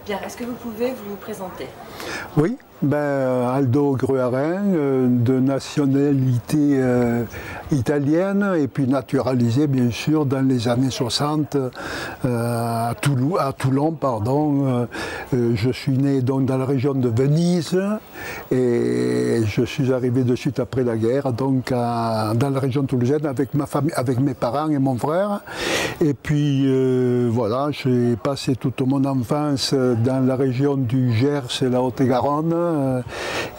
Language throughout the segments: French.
Bien, est-ce que vous pouvez vous présenter? Oui, Aldo Gruarin, de nationalité italienne et puis naturalisé bien sûr dans les années 60 à Toulon. Je suis né donc dans la région de Venise et je suis arrivé de suite après la guerre donc dans la région toulousaine avec ma famille, avec mes parents et mon frère. Et puis voilà, j'ai passé toute mon enfance dans la région du Gers et la Haute-Garonne.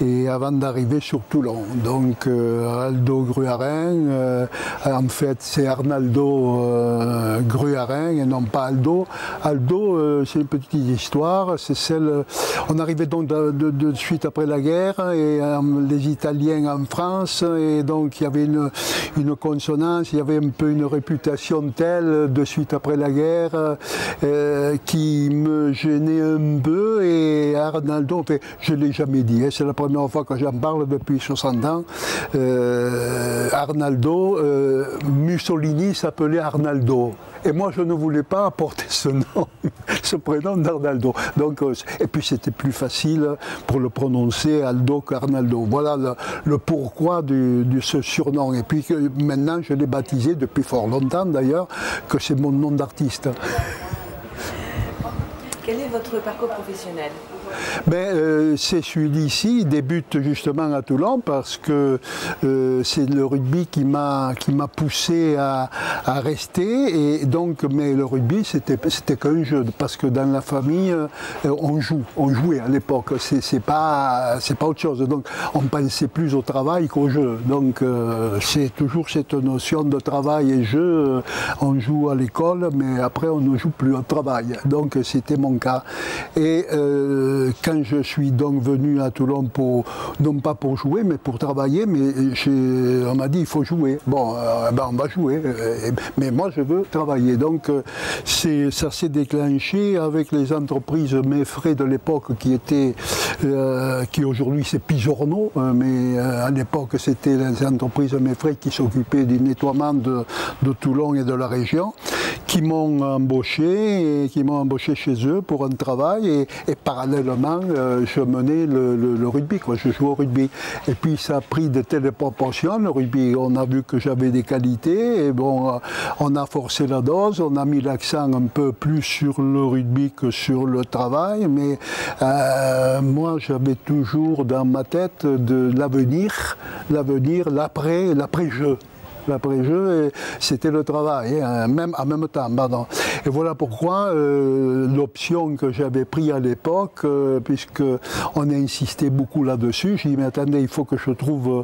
Et avant d'arriver sur Toulon. Donc Aldo Gruarin, en fait c'est Arnaldo Gruarin et non pas Aldo. Aldo, c'est une petite histoire, c'est celle. On arrivait donc de suite après la guerre et les Italiens en France et donc il y avait une consonance, il y avait un peu une réputation telle de suite après la guerre qui me gênait un peu et Arnaldo, en fait, je ne l'ai jamais dit, c'est la première fois que j'en parle depuis 60 ans. Arnaldo, Mussolini s'appelait Arnaldo. Et moi, je ne voulais pas apporter ce nom, ce prénom d'Arnaldo. Donc, et puis, c'était plus facile pour le prononcer Aldo qu'Arnaldo. Voilà le pourquoi de ce surnom. Et puis, maintenant, je l'ai baptisé depuis fort longtemps, d'ailleurs, que c'est mon nom d'artiste. Quel est votre parcours professionnel? C'est celui d'ici, il débute justement à Toulon parce que c'est le rugby qui m'a poussé à rester. Et donc, mais le rugby, c'était qu'un jeu, parce que dans la famille, on jouait à l'époque, c'est pas autre chose. Donc, on pensait plus au travail qu'au jeu. Donc, c'est toujours cette notion de travail et jeu. On joue à l'école, mais après, on ne joue plus au travail. Donc, c'était mon cas. Et quand je suis donc venu à Toulon, non pas pour jouer, mais pour travailler, mais on m'a dit il faut jouer. Bon, on va jouer, mais moi je veux travailler. Donc ça s'est déclenché avec les entreprises Meffray de l'époque qui aujourd'hui c'est Pigeorno, mais à l'époque c'était les entreprises Meffray qui s'occupaient du nettoiement de Toulon et de la région, qui m'ont embauché chez eux pour un travail et parallèlement je menais le rugby, quoi. Je jouais au rugby. Et puis ça a pris de telles proportions, le rugby, on a vu que j'avais des qualités, et bon, on a forcé la dose, on a mis l'accent un peu plus sur le rugby que sur le travail, mais moi j'avais toujours dans ma tête de l'avenir, l'après-jeu. L'après-jeu, c'était le travail, en même temps. Pardon. Et voilà pourquoi l'option que j'avais prise à l'époque, puisqu'on a insisté beaucoup là-dessus, j'ai dit, mais attendez, il faut que je trouve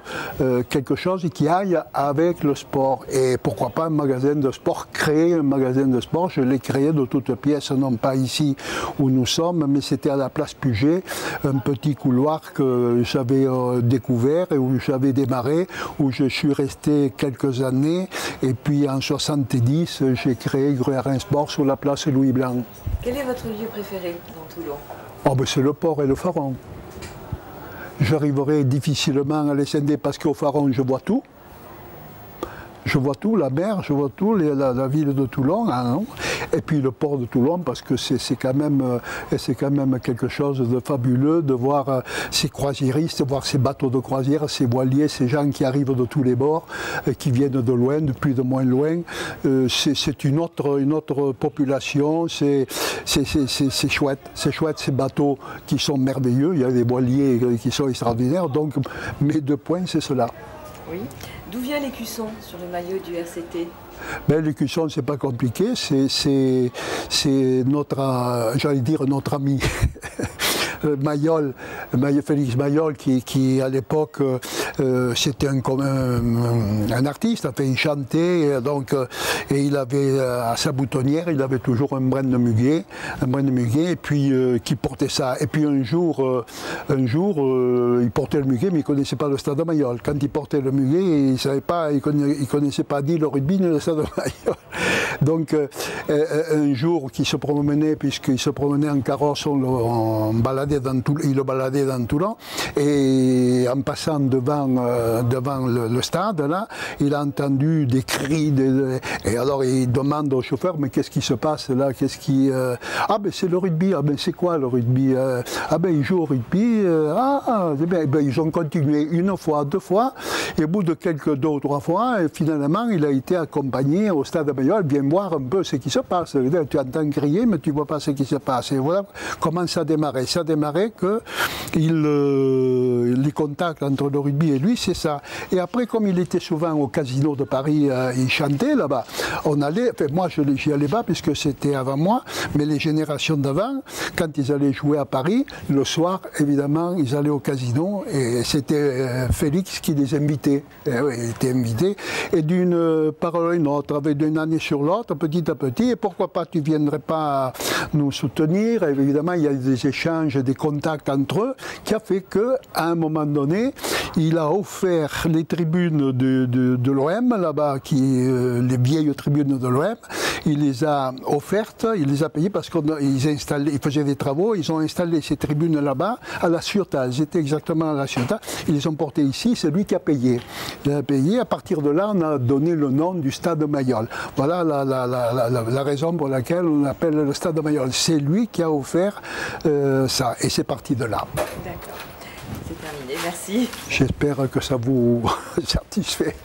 quelque chose qui aille avec le sport. Et pourquoi pas un magasin de sport, créer un magasin de sport. Je l'ai créé de toutes pièces, non pas ici où nous sommes, mais c'était à la place Puget, un petit couloir que j'avais découvert et où j'avais démarré, où je suis resté quelques années, et puis en 70, j'ai créé Gruarin Sport sur la place Louis Blanc. Quel est votre lieu préféré dans Toulon? C'est le port et le Pharon. J'arriverai difficilement à les scinder parce qu'au Pharon, je vois tout. Je vois tout, la mer, je vois tout, la ville de Toulon, hein, et puis le port de Toulon, parce que c'est quand même quelque chose de fabuleux de voir ces croisiéristes, voir ces bateaux de croisière, ces voiliers, ces gens qui arrivent de tous les bords, qui viennent de loin, de plus de moins loin. C'est une autre population, c'est chouette, ces bateaux qui sont merveilleux, il y a des voiliers qui sont extraordinaires, donc mes 2 points, c'est cela. Oui. D'où vient l'écusson sur le maillot du RCT? L'écusson, c'est pas compliqué, c'est notre, j'allais dire, notre ami. Mayol, Félix Mayol, qui à l'époque c'était un artiste, enfin, il chantait, donc, et il avait à sa boutonnière, il avait toujours un brin de muguet, et puis qui portait ça. Et puis un jour, il portait le muguet, mais il ne connaissait pas le stade de Mayol. Quand il portait le muguet, il connaissait pas ni le rugby ni le stade de Mayol. Donc un jour qu'il se promenait, puisqu'il se promenait en carrosse, on baladait il le baladait dans Toulon, et en passant devant le stade, là, il a entendu des cris, et alors il demande au chauffeur, mais qu'est-ce qui se passe là? Ah ben c'est le rugby. Ah ben c'est quoi le rugby? Ah ben ils jouent au rugby. Ils ont continué une fois, deux fois, et au bout de deux ou trois fois, et finalement il a été accompagné au stade Mayol. Viens voir un peu ce qui se passe. Tu entends crier, mais tu ne vois pas ce qui se passe. Et voilà comment ça a démarré. Ça a démarré que les contacts entre le rugby et lui, c'est ça. Et après, comme il était souvent au casino de Paris, il chantait là-bas. On allait, enfin moi j'y allais pas puisque c'était avant moi, mais les générations d'avant, quand ils allaient jouer à Paris, le soir, évidemment, ils allaient au casino et c'était Félix qui les invitait. Il était invité. Et d'une parole à une autre, d'une année sur l'autre, petit à petit, et pourquoi pas tu viendrais pas nous soutenir? Et évidemment, il y a des échanges, des contacts entre eux, qui a fait qu'à un moment donné, il a offert les tribunes de l'OM, là-bas, les vieilles tribunes de l'OM, il les a offertes, il les a payées parce qu'ils faisaient des travaux, ils ont installé ces tribunes là-bas, à la Ciotat, elles étaient exactement à la Ciotat, ils les ont portées ici, c'est lui qui a payé. Il a payé, à partir de là, on a donné le nom du stade Mayol. Voilà la raison pour laquelle on appelle le stade Mayol. C'est lui qui a offert ça, et c'est parti de là. D'accord, c'est terminé, merci. J'espère que ça vous satisfait.